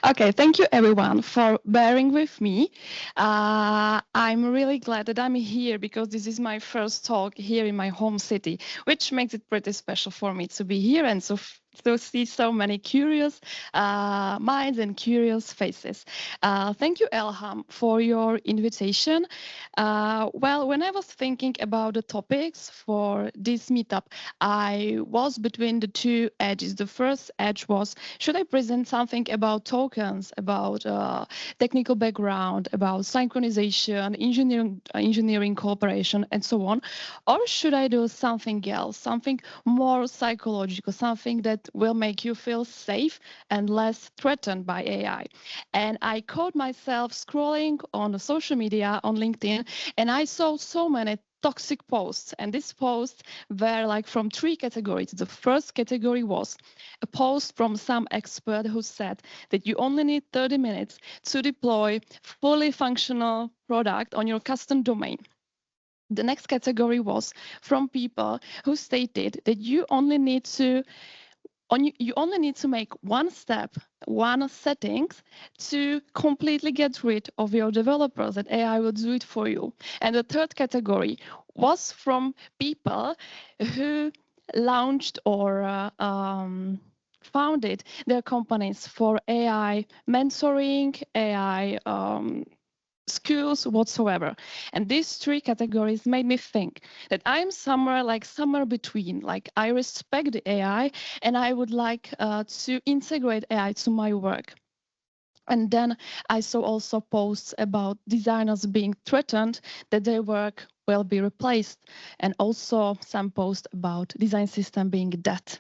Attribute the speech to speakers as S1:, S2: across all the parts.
S1: Okay, thank you everyone for bearing with me. I'm really glad that I'm here because this is my first talk here in my home city, which makes it pretty special for me to be here and to see so many curious minds and curious faces. Thank you, Elham, for your invitation. Well, when I was thinking about the topics for this meetup, I was between the two edges. The first edge was, should I present something about tokens, about technical background, about synchronization, engineering cooperation, and so on? Or should I do something else, something more psychological, something that will make you feel safe and less threatened by AI? And I caught myself scrolling on the social media, on LinkedIn, and I saw so many toxic posts. And these posts were like from three categories. The first category was a post from some expert who said that you only need 30 minutes to deploy fully functional product on your custom domain. The next category was from people who stated that you only need to make one step, one settings to completely get rid of your developers, that AI will do it for you. And the third category was from people who launched or founded their companies for AI mentoring, AI skills whatsoever. And these three categories made me think that I'm somewhere between. Like, I respect the AI and I would like to integrate AI to my work. And then I saw also posts about designers being threatened that their work will be replaced, and also some posts about design system being dead.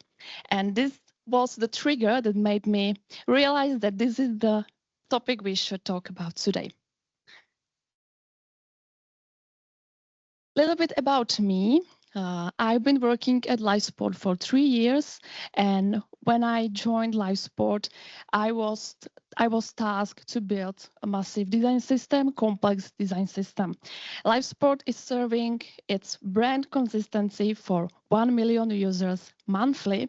S1: And this was the trigger that made me realize that this is the topic we should talk about today. Little bit about me. I've been working at Livesport for 3 years, and when I joined Livesport, I was tasked to build a massive design system, complex design system. Livesport is serving its brand consistency for 1 million users monthly,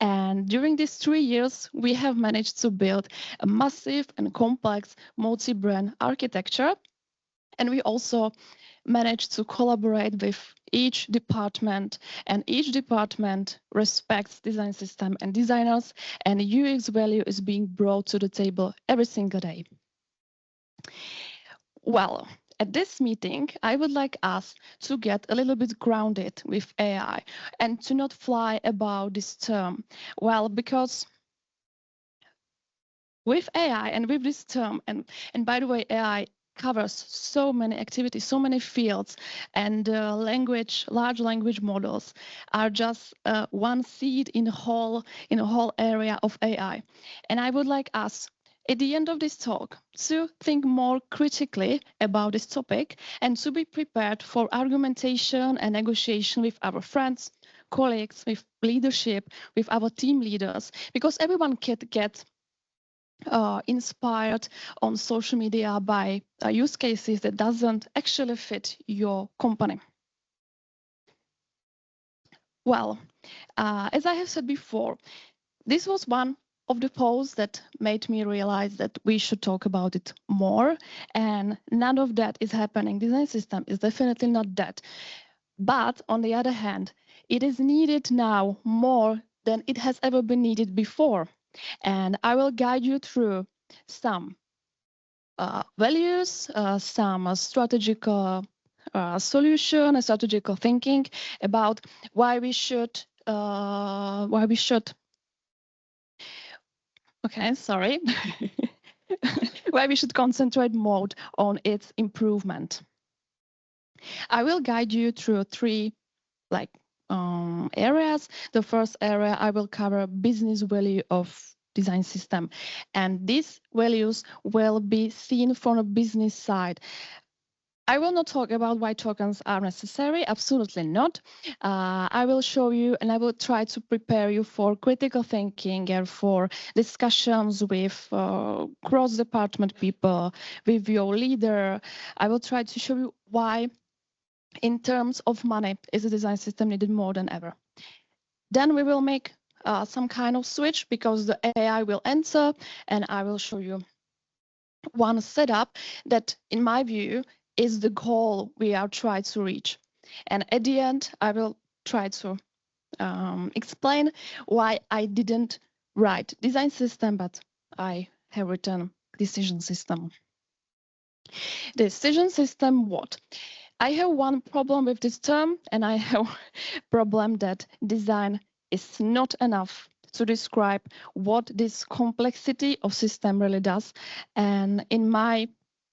S1: and during these 3 years, we have managed to build a massive and complex multi-brand architecture, and we also managed to collaborate with each department, and each department respects design system and designers, and UX value is being brought to the table every single day. Well, at this meeting, I would like us to get a little bit grounded with AI and to not fly about this term. Well, because with AI and with this term, and by the way, AI covers so many activities, so many fields, and large language models are just one seed in a whole area of AI. And I would like us, at the end of this talk, to think more critically about this topic and to be prepared for argumentation and negotiation with our friends, colleagues, with leadership, with our team leaders, because everyone can get inspired on social media by use cases that doesn't actually fit your company. Well, as I have said before, this was one of the posts that made me realize that we should talk about it more, and none of that is happening. Design system is definitely not that. But on the other hand, it is needed now more than it has ever been needed before. And I will guide you through some values, some strategical solution, strategical thinking about why we should. Okay, sorry. Why we should concentrate more on its improvement. I will guide you through three areas. The first area I will cover business value of design system, and these values will be seen from a business side. I will not talk about why tokens are necessary, absolutely not. I will show you, and I will try to prepare you for critical thinking and for discussions with cross-department people, with your leader. I will try to show you why, in terms of money, is a design system needed more than ever. Then we will make some kind of switch because the AI will answer, and I will show you one setup that, in my view, is the goal we are trying to reach. And at the end, I will try to explain why I didn't write design system, but I have written decision system. Decision system what? I have one problem with this term, and I have problem that design is not enough to describe what this complexity of system really does. And in my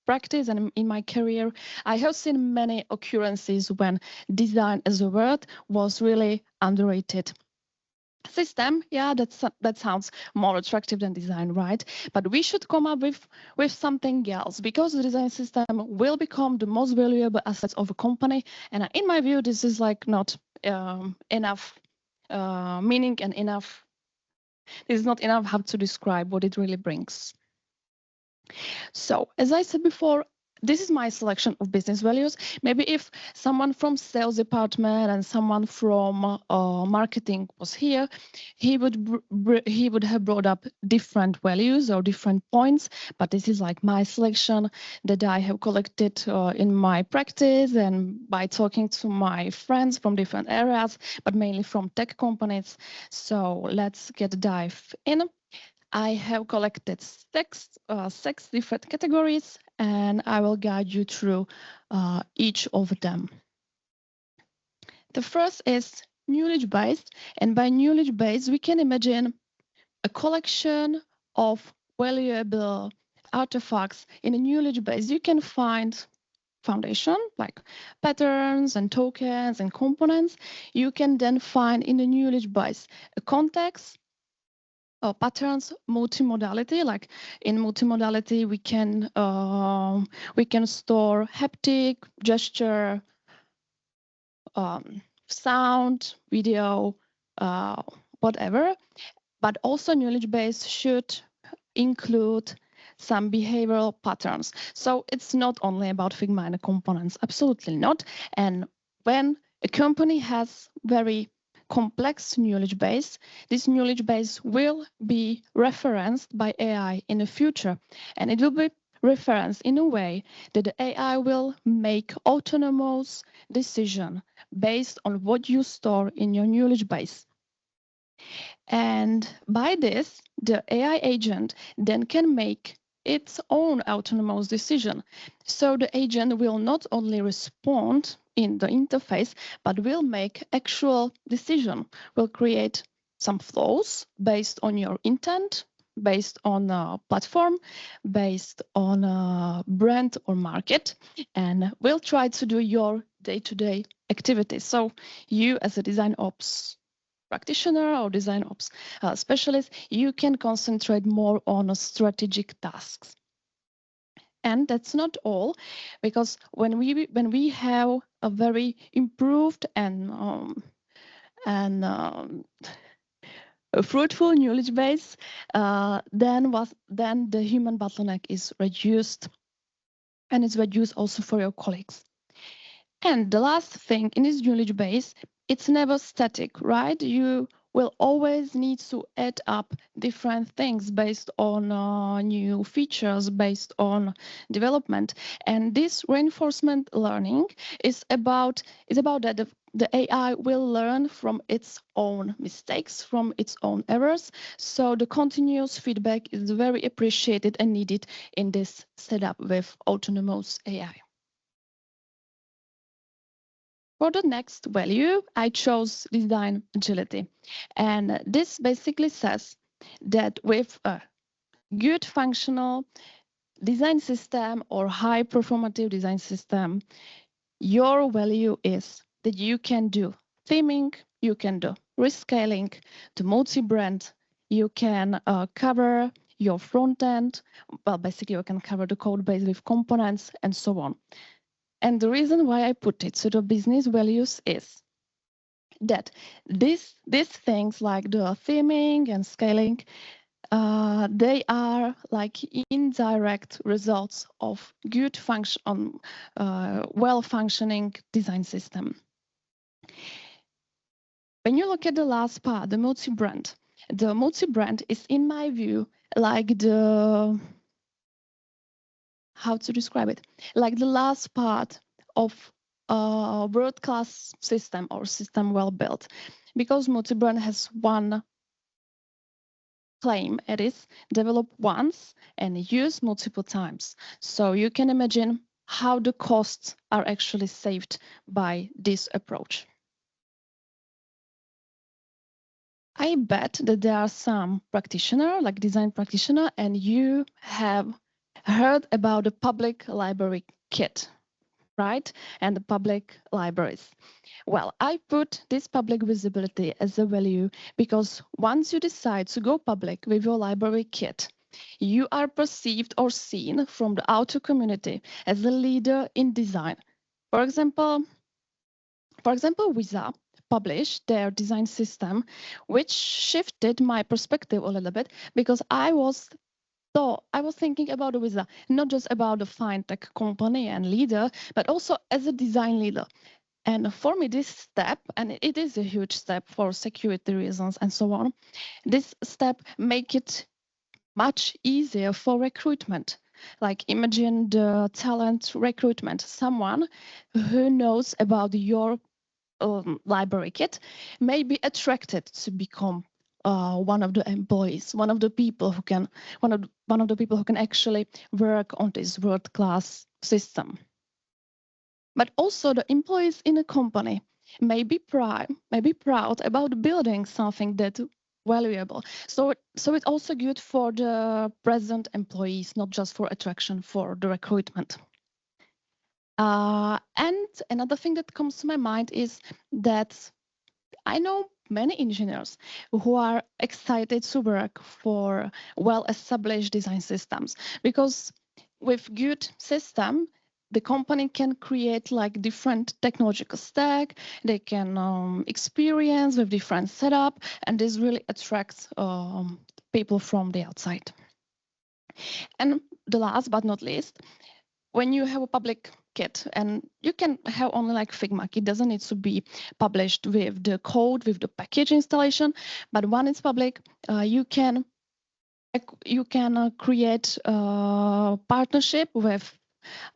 S1: practice and in my career, I have seen many occurrences when design as a word was really underrated. System, yeah, that sounds more attractive than design, right? But we should come up with something else, because the design system will become the most valuable assets of a company. And in my view, this is like not enough meaning and enough. This is not enough how to describe what it really brings. So, as I said before, this is my selection of business values. Maybe if someone from sales department and someone from marketing was here, he would have brought up different values or different points. But this is like my selection that I have collected in my practice and by talking to my friends from different areas, but mainly from tech companies. So let's get a dive in. I have collected six different categories, and I will guide you through each of them. The first is knowledge-based, and by knowledge-based, we can imagine a collection of valuable artifacts. In a knowledge-based, you can find foundation like patterns and tokens and components. You can then find in the knowledge-based a context, patterns, multimodality. Like in multimodality, we can store haptic, gesture, sound, video, whatever. But also knowledge base should include some behavioral patterns. So it's not only about Figma and the components, absolutely not. And when a company has very complex knowledge base, this knowledge base will be referenced by AI in the future, and it will be referenced in a way that the AI will make autonomous decision based on what you store in your knowledge base. And by this, the AI agent then can make its own autonomous decision. So the agent will not only respond in the interface, but will make actual decision, will create some flows based on your intent, based on a platform, based on a brand or market, and will try to do your day-to-day activities. So you as a design ops practitioner or design ops specialist, you can concentrate more on strategic tasks. And that's not all, because when we have a very improved and a fruitful knowledge base, then the human bottleneck is reduced, and it's reduced also for your colleagues. And the last thing in this knowledge base, it's never static, right? You will always need to add up different things based on new features, based on development. And this reinforcement learning is about that the AI will learn from its own mistakes, from its own errors. So the continuous feedback is very appreciated and needed in this setup with autonomous AI. For the next value, I chose design agility. And this basically says that with a good functional design system or high performative design system, your value is that you can do theming, you can do rescaling to multi-brand, you can cover your front end. Well, basically you can cover the code base with components and so on. And the reason why I put it to the business values is that these things like the theming and scaling, they are like indirect results of good function, well-functioning design system. When you look at the last part, the multi-brand, The multi-brand is, in my view, like the, how to describe it, like the last part of a world-class system or system well built, because multi-brand has one claim. It is develop once and use multiple times. So you can imagine how the costs are actually saved by this approach. I bet that there are some practitioners, like design practitioner, and you have heard about the public library kit, right? And the public libraries. Well, I put this public visibility as a value because once you decide to go public with your library kit, you are perceived or seen from the outer community as a leader in design. For example, Visa published their design system, which shifted my perspective a little bit because I was thinking about Visa, not just about the fine tech company and leader, but also as a design leader. And for me, this step, and it is a huge step for security reasons and so on, this step make it much easier for recruitment. Like imagine the talent recruitment, someone who knows about your library kit may be attracted to become one of the employees, one of the people who can, one of the people who can actually work on this world-class system. But also the employees in a company may be proud about building something that valuable. So it's also good for the present employees, not just for attraction for the recruitment. And another thing that comes to my mind is that I know many engineers who are excited to work for well-established design systems because with good system, the company can create like different technological stack. They can experience with different setup, and this really attracts people from the outside. And the last but not least, when you have a public kit, and you can have only like Figma, it doesn't need to be published with the code, with the package installation, but when it's public, you can create a partnership with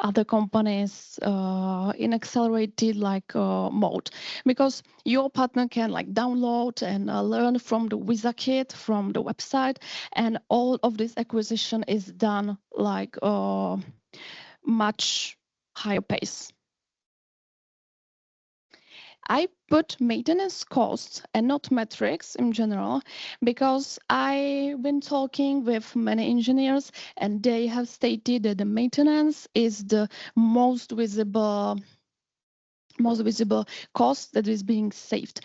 S1: other companies in accelerated mode, because your partner can like download and learn from the Visa kit, from the website, and all of this acquisition is done like much higher pace. I put maintenance costs and not metrics in general because I've been talking with many engineers and they have stated that the maintenance is the most visible cost that is being saved.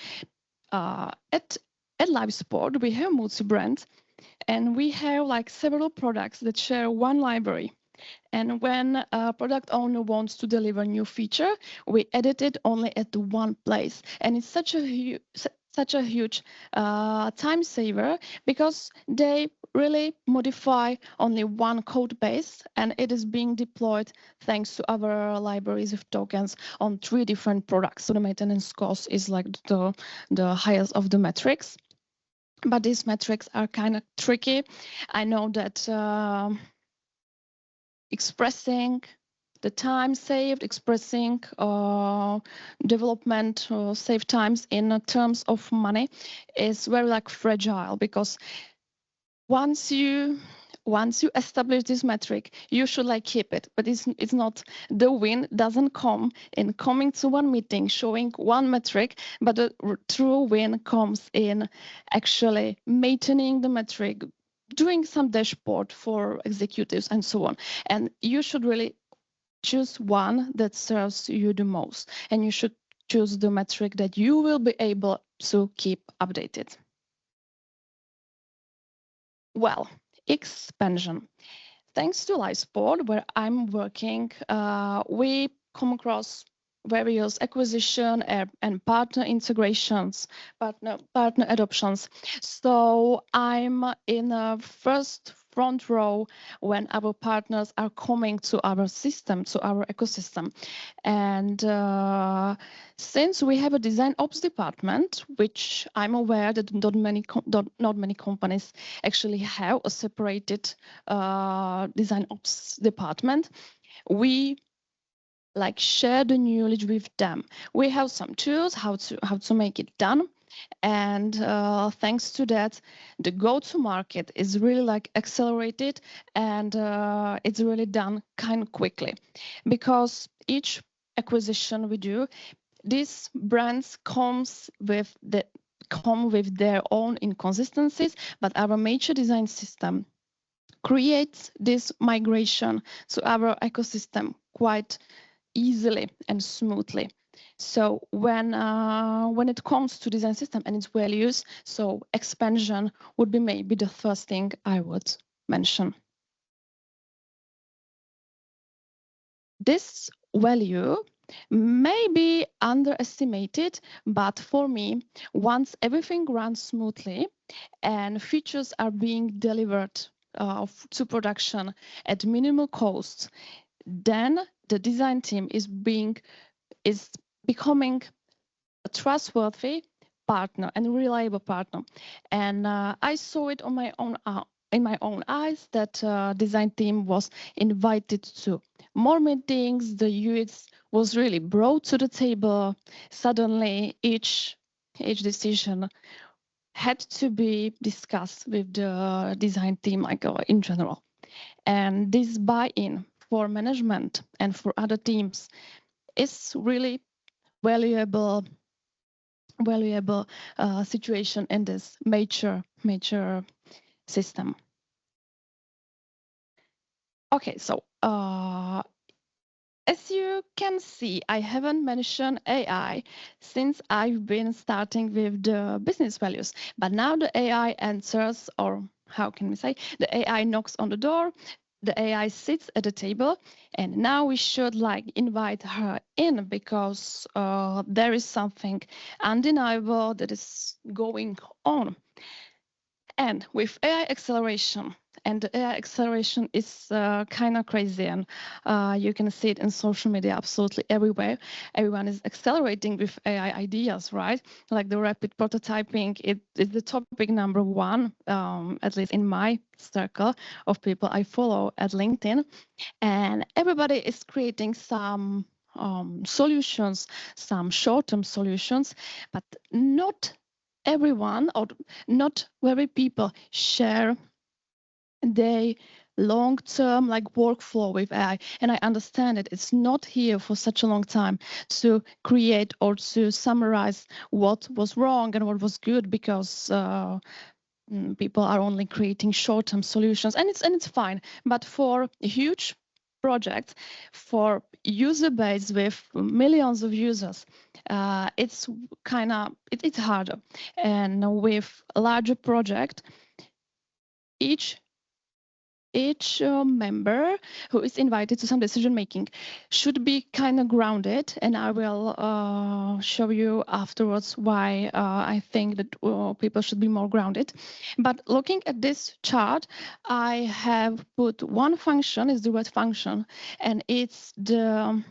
S1: At Livesport, we have multi-brand and we have like several products that share one library. And when a product owner wants to deliver a new feature, we edit it only at one place. And it's such a huge time saver because they really modify only one code base, and it is being deployed thanks to our libraries of tokens on 3 different products. So the maintenance cost is like the highest of the metrics. But these metrics are kind of tricky. I know that expressing the time saved, expressing development save times in terms of money is very like fragile, because once you establish this metric, you should like keep it. But it's not, the win doesn't come in coming to one meeting showing one metric, but the true win comes in actually maintaining the metric, doing some dashboard for executives and so on. And you should really choose one that serves you the most, and you should choose the metric that you will be able to keep updated. Well, expansion. Thanks to Livesport, where I'm working, we come across various acquisition and partner integrations, partner adoptions. So I'm in a first front row when our partners are coming to our system, to our ecosystem. And since we have a design ops department, which I'm aware that not many companies actually have a separated design ops department, we share the knowledge with them. We have some tools how to make it done. And thanks to that, the go-to-market is really accelerated, and it's really done kind of quickly, because each acquisition we do, these brands come with their own inconsistencies, but our major design system creates this migration to our ecosystem quite easily and smoothly. So when it comes to design system and its values, so expansion would be maybe the first thing I would mention. This value may be underestimated, but for me, once everything runs smoothly and features are being delivered to production at minimal cost, then the design team is becoming a trustworthy partner and reliable partner. And I saw it on my own in my own eyes that design team was invited to more meetings. The UX was really brought to the table. Suddenly, each decision had to be discussed with the design team, in general. And this buy-in for management and for other teams is really valuable situation in this major system. Okay, so as you can see, I haven't mentioned AI since I've been starting with the business values, but now the AI answers, or how can we say, the AI knocks on the door, the AI sits at the table, and now we should invite her in, because there is something undeniable that is going on. And with AI acceleration, and the AI acceleration is kind of crazy, and you can see it in social media absolutely everywhere. Everyone is accelerating with AI ideas, right? Like the rapid prototyping, it is the topic number one, at least in my circle of people I follow at LinkedIn. And everybody is creating some solutions, some short-term solutions, but not everyone, or not very people, share their long-term workflow with AI. And I understand it. It's not here for such a long time to create or to summarize what was wrong and what was good, because people are only creating short-term solutions, and it's fine. But for huge projects, for user base with millions of users, it's it's harder. And with a larger project, each member who is invited to some decision making should be kind of grounded, and I will show you afterwards why I think that people should be more grounded. But looking at this chart, I have put one function, is the word function, and it's the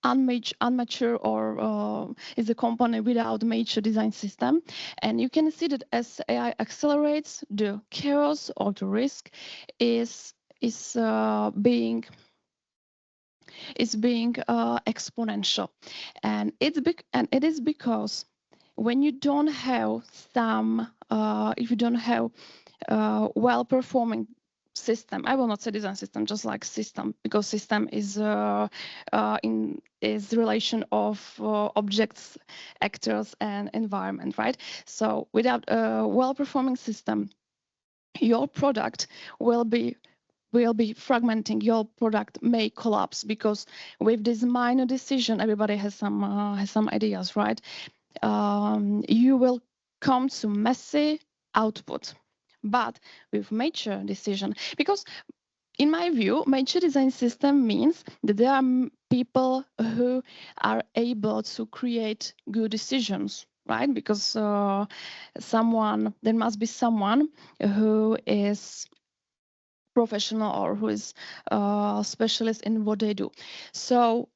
S1: unmature, or is a company without major design system. And you can see that as AI accelerates, the chaos or the risk is being exponential. And it is because when you don't have if you don't have well-performing system, I will not say design system, just like system, because system is is relation of objects, actors, and environment, right? So without a well-performing system, your product will be fragmenting. Your product may collapse, because with this minor decision, everybody has some ideas, right? You will come to messy output. But with major decision, because in my view, major design system means that there are people who are able to create good decisions. right? Because there must be someone who is professional or who is specialist in what they do. So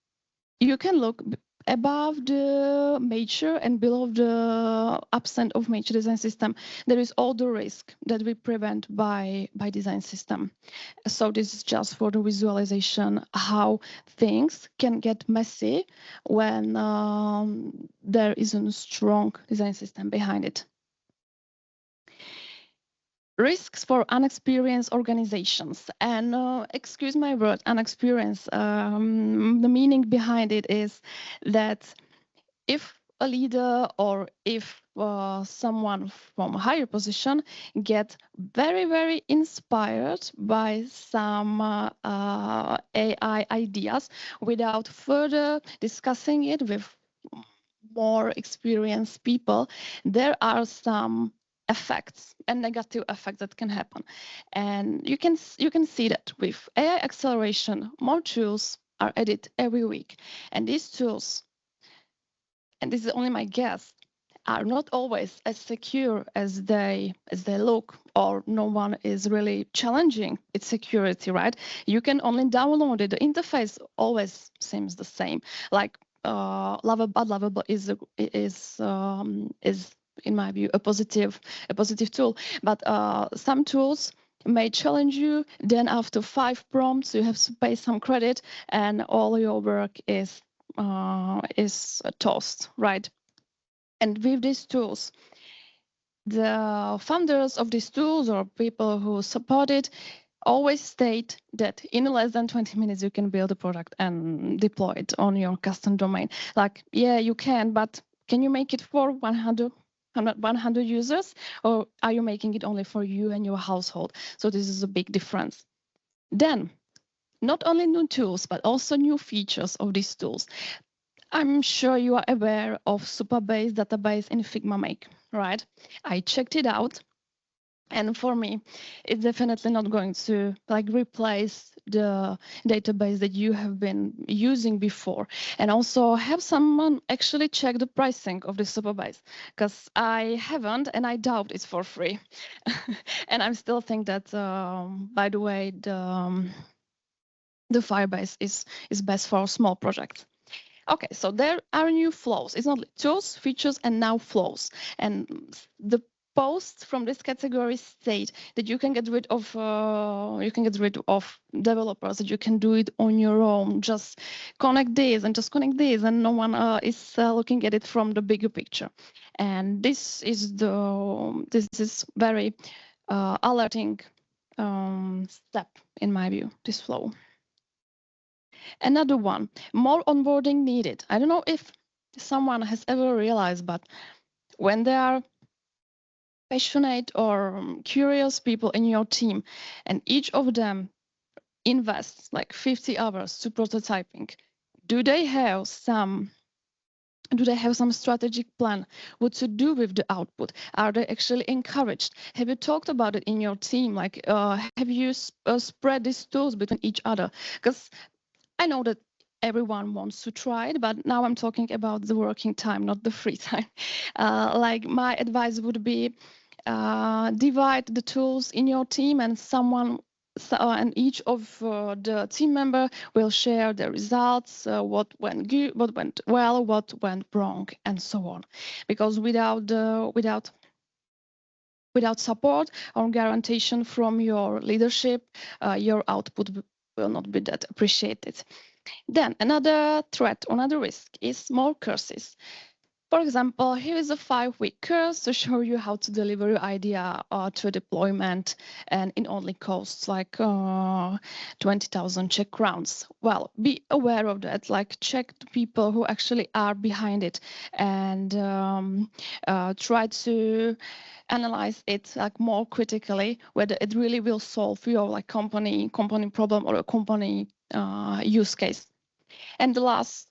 S1: you can look above the major and below the absent of major design system. There is all the risk that we prevent by design system. So this is just for the visualization how things can get messy when there isn't a strong design system behind it. Risks for unexperienced organizations. And excuse my word, unexperienced. The meaning behind it is that if a leader or if someone from a higher position get very, very inspired by some AI ideas without further discussing it with more experienced people, there are some effects and negative effects that can happen. And you can see that with AI acceleration, more tools are added every week. And these tools, and this is only my guess, are not always as secure as they look, or no one is really challenging its security, right? You can only download it. The interface always seems the same. Like Lovable is in my view a positive tool, but some tools may challenge you. Then after 5 prompts, you have to pay some credit, and all your work is toast, right? And with these tools, the founders of these tools or people who support it always state that in less than 20 minutes you can build a product and deploy it on your custom domain. Like, yeah, you can, but can you make it for 100 users, or are you making it only for you and your household? So this is a big difference. Then, not only new tools, but also new features of these tools. I'm sure you are aware of Supabase database in Figma Make, right? I checked it out, and for me, it's definitely not going to replace the database that you have been using before. And also have someone actually check the pricing of the Supabase, because I haven't, and I doubt it's for free. And I still think that, by the way, the Firebase is best for small projects. Okay, so there are new flows. It's not tools, features, and now flows. And the posts from this category state that you can get rid of developers, that you can do it on your own. Just connect this and just connect this, and no one is looking at it from the bigger picture. And this is very alerting step in my view. This flow. Another one, more onboarding needed. I don't know if someone has ever realized, but when there are passionate or curious people in your team, and each of them invests like 50 hours to prototyping, do they have some strategic plan what to do with the output? Are they actually encouraged? Have you talked about it in your team? Like, have you spread these tools between each other? Because I know that everyone wants to try it, but now I'm talking about the working time, not the free time. Like, my advice would be divide the tools in your team, and and each of the team member will share the results, what went good, what went well, what went wrong, and so on. Because without support or guarantee from your leadership, your output will not be that appreciated. Then another threat, another risk is more courses. For example, here is a 5-week course to show you how to deliver your idea to deployment, and it only costs like 20,000 Czech crowns. Well, be aware of that. Like, check the people who actually are behind it, and try to analyze it like more critically, whether it really will solve your like company problem or a company use case. And the last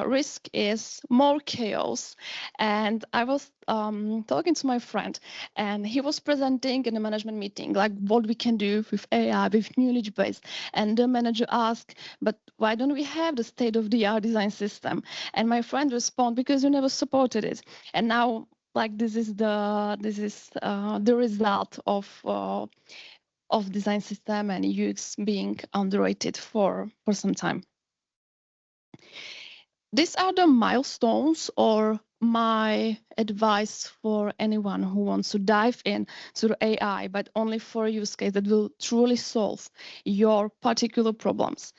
S1: risk is more chaos. And I was talking to my friend, and he was presenting in a management meeting, like what we can do with AI, with knowledge base. And the manager asked, but why don't we have the state-of-the-art design system? And my friend responded, because you never supported it. And now, like this is the result of design system and UX being underrated for some time. These are the milestones or my advice for anyone who wants to dive in to the AI, but only for a use case that will truly solve your particular problems.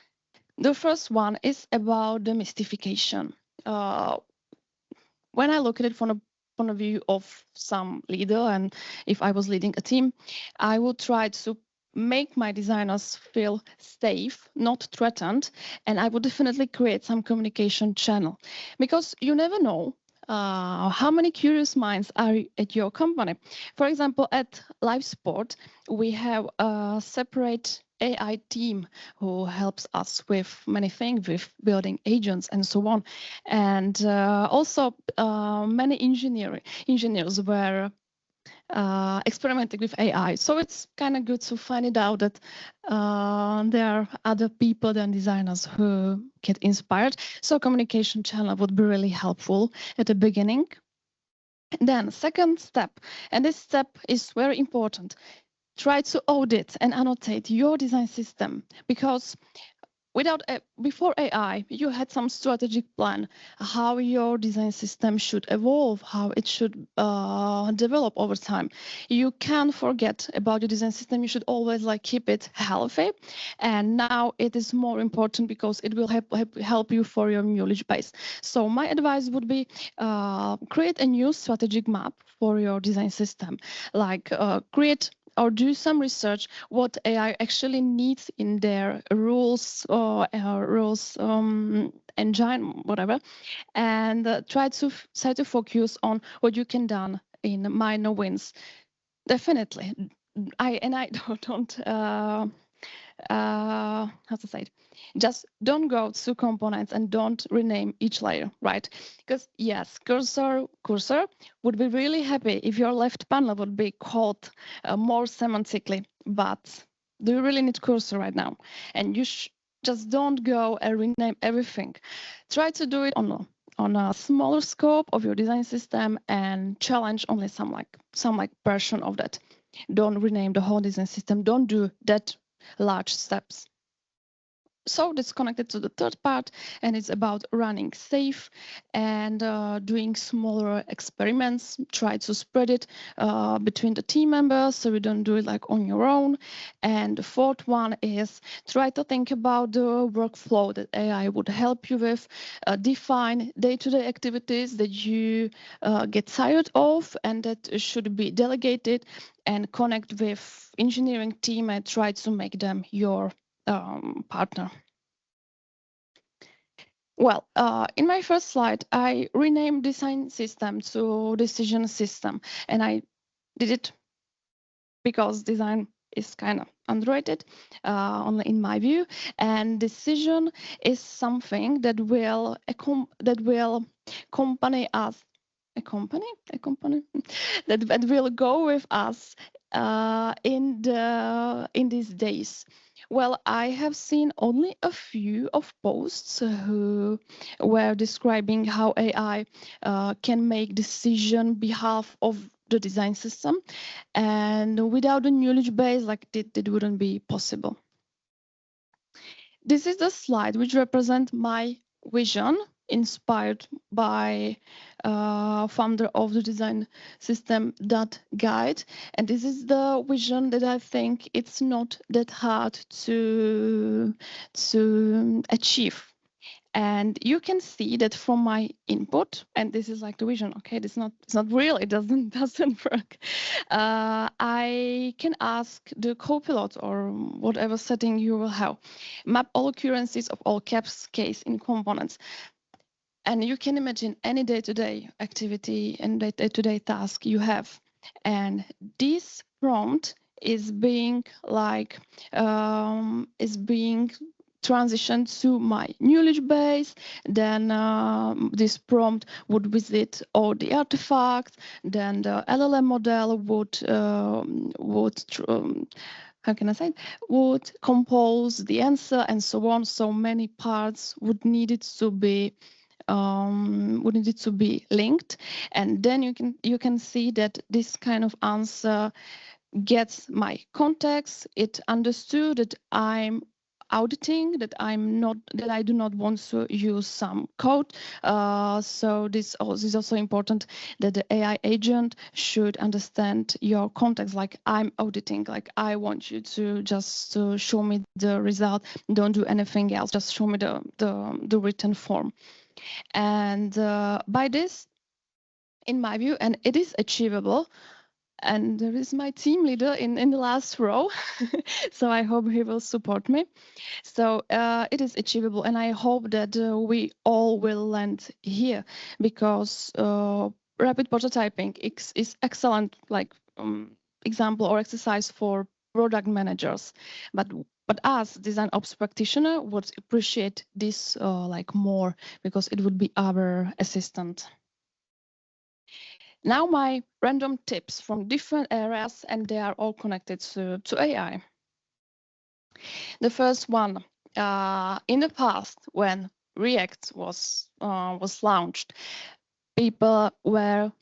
S1: The first one is about the mystification. When I look at it from a point of view of some leader, and if I was leading a team, I would try to make my designers feel safe, not threatened, and I would definitely create some communication channel, because you never know how many curious minds are at your company. For example, at Livesport, we have a separate AI team who helps us with many things, with building agents and so on. And also many engineers were experimenting with AI. So it's kind of good to find it out that there are other people than designers who get inspired. So communication channel would be really helpful at the beginning. And then second step, and this step is very important, try to audit and annotate your design system, because before AI, you had some strategic plan how your design system should evolve, how it should develop over time. You can't forget about your design system. You should always keep it healthy. And now it is more important because it will help you for your knowledge base. So my advice would be create a new strategic map for your design system, create or do some research what AI actually needs in their rules or rules engine, whatever, and try to focus on what you can done in minor wins. Definitely, I don't how to say it, just don't go to components and don't rename each layer, right? Because yes, cursor would be really happy if your left panel would be called more semantically, but do you really need cursor right now? And you just don't go and rename everything. Try to do it on a smaller scope of your design system and challenge only some version of that. Don't rename the whole design system. Don't do that large steps. So that's connected to the third part, and it's about running safe and doing smaller experiments. Try to spread it between the team members so you don't do it on your own. And the fourth one is try to think about the workflow that AI would help you with. Define day-to-day activities that you get tired of and that should be delegated, and connect with engineering team and try to make them your partner. Well, in my first slide, I renamed design system to decision system, and I did it because design is kind of underrated, only in my view, and decision is something that will accompany us, that will go with us in these days. Well, I have seen only a few of posts who were describing how AI can make decision behalf of the design system, and without the knowledge base, it wouldn't be possible. This is the slide which represents my vision, inspired by founder of the design system guide, and this is the vision that I think it's not that hard to achieve. And you can see that from my input, and this is the vision. Okay, it's not real. It doesn't work. I can ask the copilot or whatever setting you will have, map all occurrences of all caps case in components, and you can imagine any day-to-day activity and day-to-day task you have, and this prompt is being transition to my knowledge base. Then this prompt would visit all the artifacts. Then the LLM model would how can I say it? Would compose the answer and so on. So many parts would need it to be linked, and then you can see that this kind of answer gets my context. It understood that I'm auditing, that I do not want to use some code. So this is also important, that the AI agent should understand your context. Like, I'm auditing, like I want you to just show me the result. Don't do anything else. Just show me the written form. And by this, in my view, and it is achievable. And there is my team leader in the last row. So I hope he will support me. So it is achievable, and I hope that we all will land here, because rapid prototyping is excellent, like example or exercise for product managers. But us design ops practitioner would appreciate this like more, because it would be our assistant. Now my random tips from different areas, and they are all connected to AI. The first one, in the past, when React was launched, people were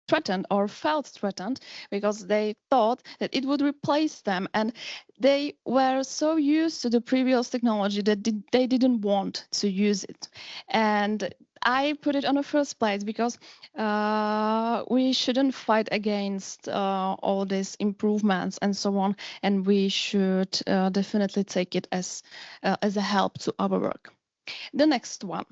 S1: threatened or felt threatened because they thought that it would replace them, and they were so used to the previous technology that they didn't want to use it. And I put it on the first place because we shouldn't fight against all these improvements and so on, and we should definitely take it as a help to our work. The next one.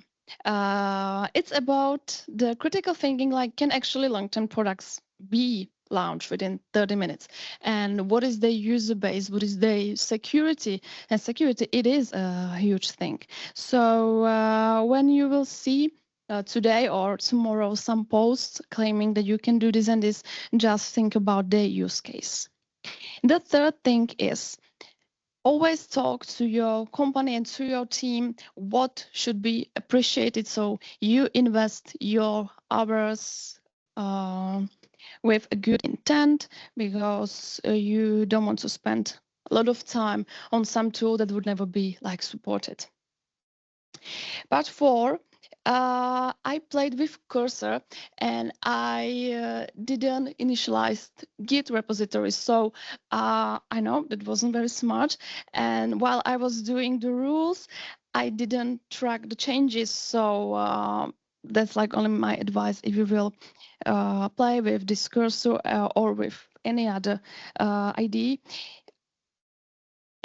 S1: It's about the critical thinking, like, can actually long-term products be launched within 30 minutes? And what is the user base? What is the security? And security, it is a huge thing. So when you will see today or tomorrow some posts claiming that you can do this and this, just think about the use case. The third thing is, always talk to your company and to your team what should be appreciated. So you invest your hours with a good intent, because you don't want to spend a lot of time on some tool that would never be like supported. Part 4, I played with cursor, and I didn't initialize Git repository. So I know that wasn't very smart. And while I was doing the rules, I didn't track the changes. So that's like only my advice. If you will play with this cursor or with any other IDE,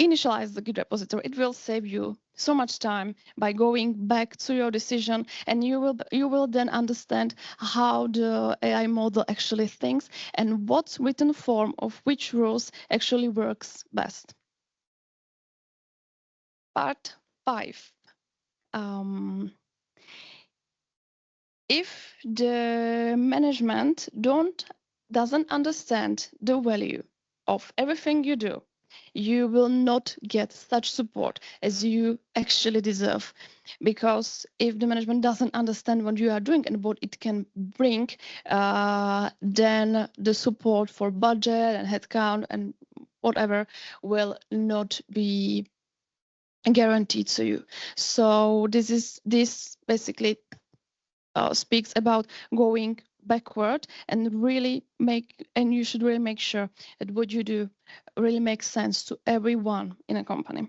S1: initialize the Git repository. It will save you so much time by going back to your decision, and you will then understand how the AI model actually thinks and what written form of which rules actually works best. Part 5. If the management doesn't understand the value of everything you do, you will not get such support as you actually deserve. Because if the management doesn't understand what you are doing and what it can bring, then the support for budget and headcount and whatever will not be guaranteed to you. So this basically speaks about going backward, and you should really make sure that what you do really makes sense to everyone in a company.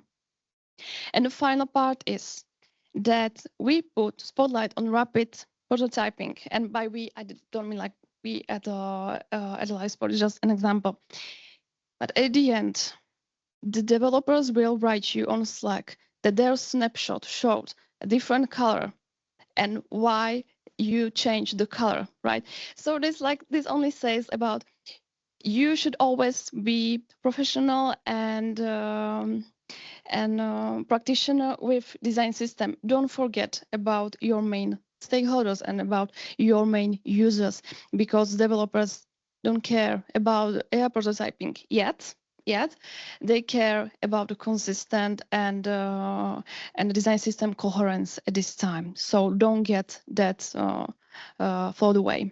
S1: And the final part is that we put spotlight on rapid prototyping, and by we I don't mean like we at Livesport, it's just an example. But at the end, the developers will write you on Slack that their snapshot showed a different color and why you change the color, right? So this only says about you should always be professional and practitioner with design system. Don't forget about your main stakeholders and about your main users, because developers don't care about AI prototyping yet. yet. They care about the consistent and the design system coherence at this time. So don't get that fall away.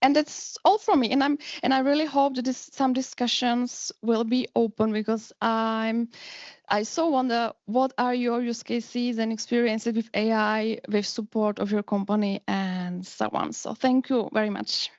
S1: And that's all from me. And I really hope that some discussions will be open, because I so wonder what are your use cases and experiences with AI, with support of your company and so on. So thank you very much.